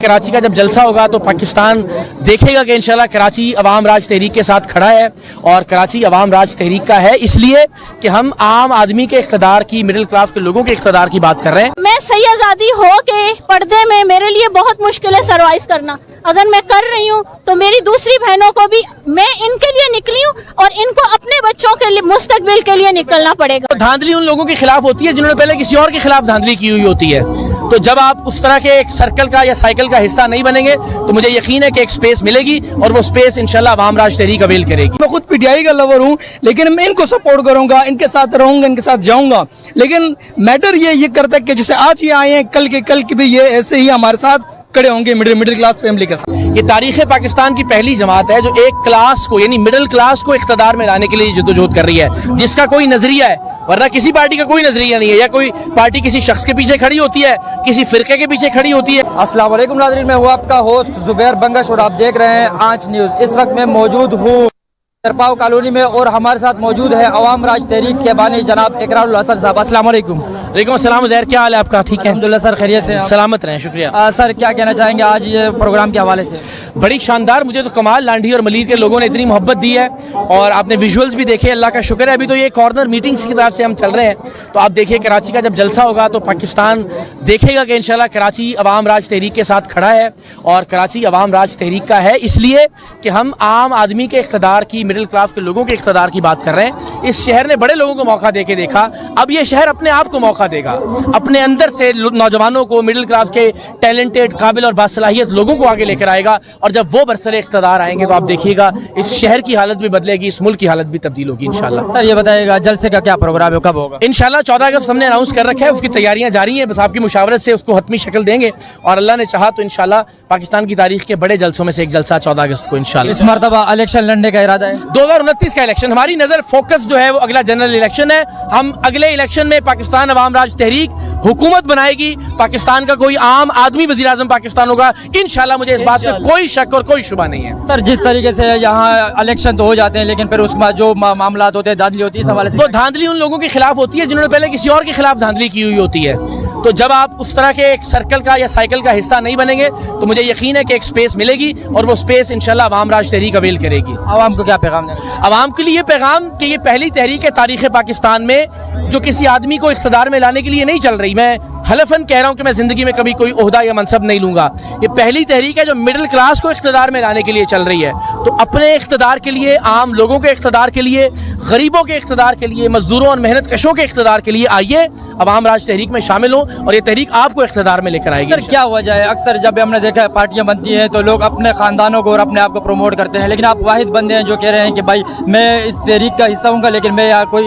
कराची का जब जलसा होगा तो पाकिस्तान देखेगा कि इंशाल्लाह कराची अवाम राज तहरीक के साथ खड़ा है। और कराची अवाम राज तहरीक का है इसलिए कि हम आम आदमी के इख्तिदार की, मिडिल क्लास के लोगों के इख्तिदार की बात कर रहे हैं। मैं सैयदादी हो के पर्दे में मेरे लिए बहुत मुश्किल है सर्वाइव करना। अगर मैं कर रही हूँ तो मेरी दूसरी बहनों को भी, मैं इनके लिए निकली हूँ और इनको अपने बच्चों के लिए, मुस्तकबिल के लिए निकलना पड़ेगा। तो धांधली उन लोगों के खिलाफ होती है जिन्होंने पहले किसी और के खिलाफ धांधली की हुई होती है। तो जब आप उस तरह के एक सर्कल का या साइकिल का हिस्सा नहीं बनेंगे तो मुझे यकीन है कि एक स्पेस मिलेगी और वो स्पेस इंशाल्लाह अवाम राज तहरीक अवेल करेगी। मैं खुद पीटीआई का लवर हूँ, लेकिन मैं इनको सपोर्ट करूंगा, इनके साथ रहूंगा, इनके साथ जाऊंगा। लेकिन मैटर ये करता है कि जैसे आज ये आए हैं, कल के भी ये ऐसे ही हमारे साथ खड़े होंगे मिडिल क्लास फैमिली के साथ। ये तारीख पाकिस्तान की पहली जमात है जो एक क्लास को, यानी मिडिल क्लास को इख्तिदार में लाने के लिए जद्दोजहद कर रही है, जिसका कोई नजरिया है। वरना किसी पार्टी का कोई नजरिया नहीं है, या कोई पार्टी किसी शख्स के पीछे खड़ी होती है, किसी फिरके के पीछे खड़ी होती है। अस्सलाम वालेकुम नाज़रीन, मैं हूँ आपका होस्ट जुबैर बंगश और आप देख रहे हैं आंच न्यूज़। इस वक्त मैं मौजूद हूँ चरपाव कॉलोनी में और हमारे साथ मौजूद है अवाम राज तहरीक के बानी जनाब इकरारुल हसन साहब। अस्सलाम वालेकुम। वालेकुम अस्सलाम ज़हर, क्या हाल है आपका? ठीक है अल्हम्दुलिल्लाह सर, खैरियत से? सलामत रहें, शुक्रिया। सर क्या कहना चाहेंगे आज ये प्रोग्राम के हवाले से? बड़ी शानदार, मुझे तो कमाल लांडी और मलीर के लोगों ने इतनी मोहब्बत दी है और आपने विजुअल्स भी देखे, अल्लाह का शुक्र है। अभी तो ये कॉर्नर मीटिंग्स की तरफ से हम चल रहे हैं, तो आप देखिए कराची का जब जलसा होगा तो पाकिस्तान देखेगा कि इंशाल्लाह कराची अवाम राज तहरीक के साथ खड़ा है। और कराची अवाम राज तहरीक का है इसलिए कि हम आम आदमी के इख्तिदार की, मिडिल क्लास के लोगों के इख्तिदार की बात कर रहे हैं। इस शहर ने बड़े लोगों को मौका दे के देखा, अब ये शहर अपने आप को मौका देगा, अपने अंदर से नौजवानों को, मिडिल क्लास के टैलेंटेड, काबिल और बासलाहियत लोगों को आगे लेकर आएगा। और जब वो बरसरे इख्तिदार आएंगे तो आप देखिएगा इस शहर की हालत भी बदलेगी, इस मुल्क की हालत भी तब्दील होगी इंशाल्लाह। सर ये बताइएगा जलसे का क्या प्रोग्राम है, कब होगा? इंशाल्लाह 14 अगस्त हमने अनाउंस कर रखा है, उसकी तैयारियां जारी हैं, बस आपकी मुशावरत से उसको हतमी शक्ल देंगे और अल्लाह ने चाहा तो इंशाल्लाह पाकिस्तान की तारीख के बड़े जलसों में से एक जलसा 14 अगस्त को इंशाल्लाह। इस मरतबा इलेक्शन लड़ने का इरादा है? 2029 का इलेक्शन, हमारी नजर फोकस जो है वो अगला जनरल इलेक्शन है। हम अगले इलेक्शन में पाकिस्तान अवाम राज तहरीक हुकूमत बनाएगी, पाकिस्तान का कोई आम आदमी वजीर आजम पाकिस्तान होगा इंशाल्लाह। मुझे इस बात में कोई शक और कोई शुबा नहीं है। सर जिस तरीके से यहाँ इलेक्शन तो हो जाते हैं लेकिन फिर उसमें जो मामला होते हैं, धांधली होती है, इस हवाले से? वो धांधली उन लोगों के खिलाफ होती है जिन्होंने पहले किसी और के खिलाफ धांधली की हुई होती है। तो जब आप उस तरह के एक सर्कल का या साइकिल का हिस्सा नहीं बनेंगे तो मुझे यकीन है कि एक स्पेस मिलेगी और वो स्पेस इंशाल्लाह अवाम राज तहरीक अवेल करेगी। आवाम को क्या पैगाम देंगे? अवाम के लिए ये पैगाम कि ये पहली तहरीक है तारीख पाकिस्तान में जो किसी आदमी को इख्तिदार में लाने के लिए नहीं चल रही। मैं हलफन कह रहा हूँ कि मैं जिंदगी में कभी कोई ओहदा या मनसब नहीं लूंगा। ये पहली तहरीक है जो मिडिल क्लास को इख्तिदार में लाने के लिए चल रही है। तो अपने इख्तिदार के लिए, आम लोगों के इख्तिदार के लिए, गरीबों के इख्तिदार के लिए, मजदूरों और मेहनत कशों के इख्तिदार के लिए आइए, अवाम राज तहरीक में शामिल हो और ये तहरीक आपको इख्तिदार में लेकर आएगी। सर क्या वजह है, अक्सर जब हमने देखा है पार्टियां बनती हैं तो लोग अपने खानदानों को और अपने आप को प्रमोट करते हैं, लेकिन आप वाहिद बंदे हैं जो कह रहे हैं कि भाई मैं इस तहरीक का हिस्सा हूँ लेकिन मैं कोई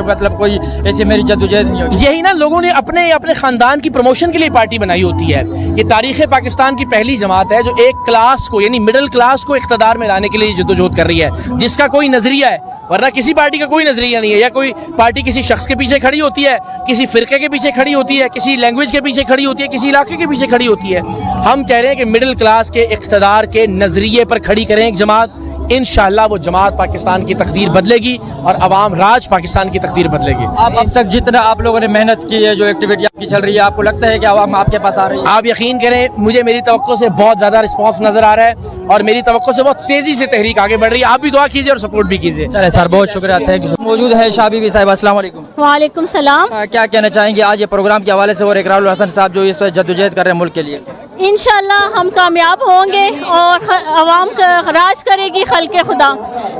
मतलब कोई ऐसी मेरी जद्दोजहद नहीं होगी। यही ना, लोगों ने अपने खानदान की प्रमोशन के लिए पार्टी बनाई होती है। ये तारीख पाकिस्तान की पहली जमात है जो एक क्लास को, यानी मिडिल क्लास को इख्तिदार में लाने के लिए जद्दोजहद कर रही है, जिसका कोई नजरिया है। वरना किसी पार्टी का कोई नजरिया नहीं है, या कोई पार्टी किसी शख्स के पीछे खड़ी होती है, किसी फिरके के पीछे खड़ी होती है, किसी लैंग्वेज के पीछे खड़ी होती है, किसी इलाके के पीछे खड़ी होती है। हम कह रहे हैं कि मिडिल क्लास के इख्तिदार के नजरिए पर खड़ी करें एक जमात, इंशाअल्लाह वो जमात पाकिस्तान की तकदीर बदलेगी और अवाम राज पाकिस्तान की तकदीर बदलेगी। आप अब तक जितना आप लोगों ने मेहनत की है, जो एक्टिविटी आपकी चल रही है, आपको लगता है कि अवाम आपके पास आ रही है? आप यकीन करें, मुझे मेरी तवक्को से बहुत ज़्यादा रिस्पांस नजर आ रहा है और मेरी तवक्को से बहुत तेजी से तहरीक आगे बढ़ रही है। आप भी दुआ कीजिए और सपोर्ट भी कीजिए। चले सर, बहुत शुक्रिया, थैंक यू। मौजूद है शाबीबी साहिबा, अस्सलाम वालेकुम। वालेकुम सलाम। क्या कहना चाहेंगे आज ये प्रोग्राम के हवाले से और इकरारुल हसन साहब जो इस जद्दोजहद कर रहे हैं मुल्क के लिए? इंशाल्लाह हम कामयाब होंगे और अवाम का राज करेगी खल्के खुदा।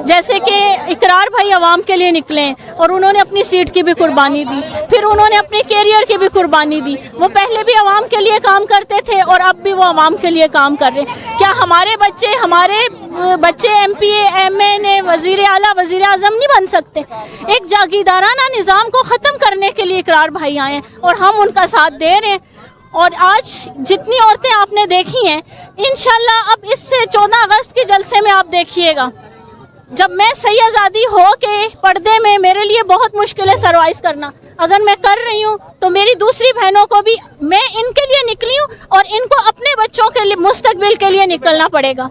जैसे कि इकरार भाई अवाम के लिए निकले और उन्होंने अपनी सीट की भी कुर्बानी दी, फिर उन्होंने अपने कैरियर की भी कुर्बानी दी। वो पहले भी अवाम के लिए काम करते थे और अब भी वो अवाम के लिए काम कर रहे हैं। क्या हमारे बच्चे MP, MNA, वजीर आला, वजीर आजम नहीं बन सकते? एक जागीरदाराना निज़ाम को ख़त्म करने के लिए इकरार भाई आए और हम उनका साथ दे रहे हैं। और आज जितनी औरतें आपने देखी हैं, इंशाल्लाह अब इससे 14 अगस्त के जलसे में आप देखिएगा, जब मैं सैयदादी हो के पर्दे में, मेरे लिए बहुत मुश्किल है सर्वाइव करना। अगर मैं कर रही हूँ तो मेरी दूसरी बहनों को भी, मैं इनके लिए निकली हूँ और इनको अपने बच्चों के लिए, मुस्तकबिल के लिए निकलना पड़ेगा।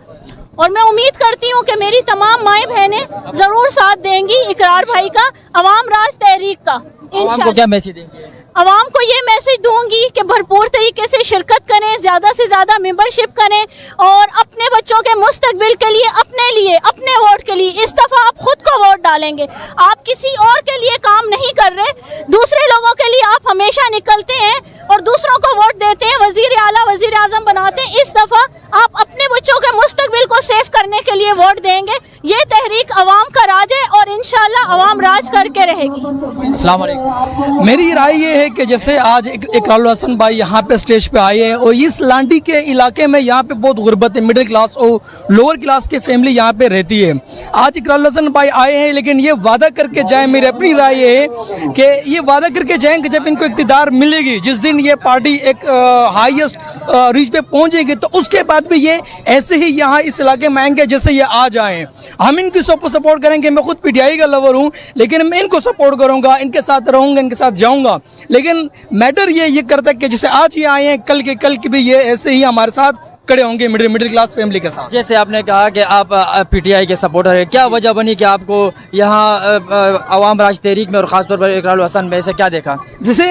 और मैं उम्मीद करती हूँ कि मेरी तमाम माएँ बहनें ज़रूर साथ देंगी इकरार भाई का, अवाम राज तहरीक का। आपको क्या मैसेज देंगे? आवाम को ये मैसेज दूंगी कि भरपूर तरीके से शिरकत करें, ज़्यादा से ज़्यादा मेंबरशिप करें और अपने बच्चों के मुस्तकबिल के लिए अपने वोट के लिए इस दफ़ा आप खुद को वोट डालेंगे। आप किसी और के लिए काम नहीं कर रहे, दूसरे लोगों के लिए आप हमेशा निकलते हैं और दूसरों को वोट देते हैं, वजीर आला वजीर आजम बनाते हैं। इस दफ़ा आप अपने बच्चों के मुस्तकबिल को सेफ करने के लिए वोट देंगे। ये तहरीक अवाम का राज है और इंशाल्लाह अवाम राज करके रहेगी। अस्सलाम वालेकुम। मेरी राय ये है कि जैसे आज इकरारुल हसन भाई यहाँ पे स्टेज पे आए हैं और इस लांडी के इलाके में यहाँ पे बहुत गुर्बत है, मिडिल क्लास और लोअर क्लास की फैमिली यहाँ पे रहती है। आज इकरारुल हसन भाई आए हैं लेकिन ये वादा करके जाए, मेरी अपनी राय ये है कि ये वादा करके जाएँ कि जब इनको इक़्तिदार मिलेगी, जिस दिन ये पार्टी एक हाईएस्ट रीच पे पहुँचेगी, तो उसके बाद भी ये ऐसे ही यहाँ इस इलाके में आएंगे जैसे ये आ जाएँ। हम इनकी सपोर्ट करेंगे। मैं खुद पीटीआई का लवर हूँ लेकिन मैं इनको सपोर्ट करूँगा, इनके साथ रहूँगा, इनके साथ जाऊँगा। लेकिन मैटर ये करता है कि जैसे आज ये आए हैं कल की भी ये ऐसे ही हमारे साथ खड़े होंगे मिडिल क्लास फैमिली के साथ। जैसे आपने कहा कि आप पीटीआई के सपोर्टर हैं, क्या वजह बनी कि आपको यहाँ अवाम राज तहरीक में और ख़ासतौर पर इकरारुल हसन में से क्या देखा? जैसे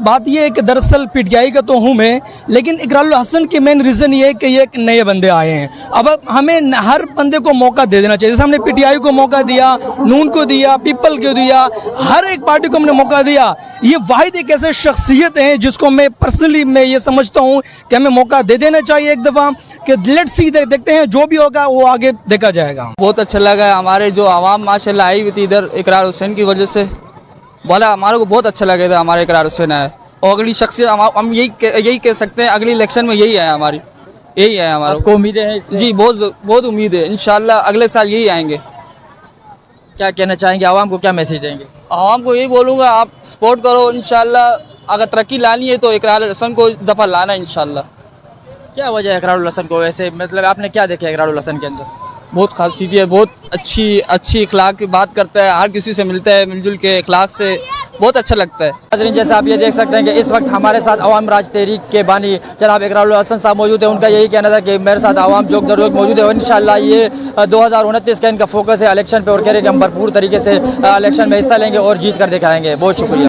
बात ये है कि दरअसल पीटीआई का तो हूँ मैं, लेकिन इकरारुल हसन की मेन रीज़न ये है कि ये नए बंदे आए हैं। अब हमें हर बंदे को मौका दे देना चाहिए। जैसे हमने पीटीआई को मौका दिया, नून को दिया, पीपल को दिया, हर एक पार्टी को हमने मौका दिया। ये वाहिद एक ऐसे शख्सियत हैं जिसको मैं पर्सनली मैं ये समझता हूँ कि हमें मौका दे देना चाहिए एक कि लेट्स सी, देखते हैं जो भी होगा वो आगे देखा जाएगा। बहुत अच्छा लगा, हमारे जो आवाम माशाल्लाह आई हुई थी इधर इकरार हुसैन की वजह से, बोला हमारे को बहुत अच्छा लगा था हमारे इकरार हुसैन आए। और अगली शख्सियत हम यही कह सकते हैं अगली इलेक्शन में यही है हमारी, यही है हमारा को उम्मीदें हैं इससे? जी बहुत उम्मीद है, इंशाल्लाह अगले साल यही आएंगे। क्या कहना चाहेंगे, आवाम को क्या मैसेज देंगे? आवाम को यही बोलूँगा आप सपोर्ट करो, इंशाल्लाह अगर तरक्की लानी है तो इकरार हुसैन को दफ़ा लाना इंशाल्लाह। क्या वजह है इकरारुल हसन को, ऐसे मतलब आपने क्या देखा है इकरारुल हसन के अंदर? बहुत खासियत है, बहुत अच्छी इखलाक की बात करता है, हर किसी से मिलता है, मिलजुल के इखलाक से बहुत अच्छा लगता है। नाज़रीन, जैसा आप ये देख सकते हैं कि इस वक्त हमारे साथ अवाम राज तहरीक के बानी जनाब इकरारुल हसन साहब मौजूद है। उनका यही कहना था कि मेरे साथ अवाम जोक दर जोक मौजूद है और इंशाल्लाह ये 2029 का इनका फोकस है इलेक्शन पे और कह रहे कि हम भरपूर तरीके से इलेक्शन में हिस्सा लेंगे और जीत कर दिखाएंगे। बहुत शुक्रिया।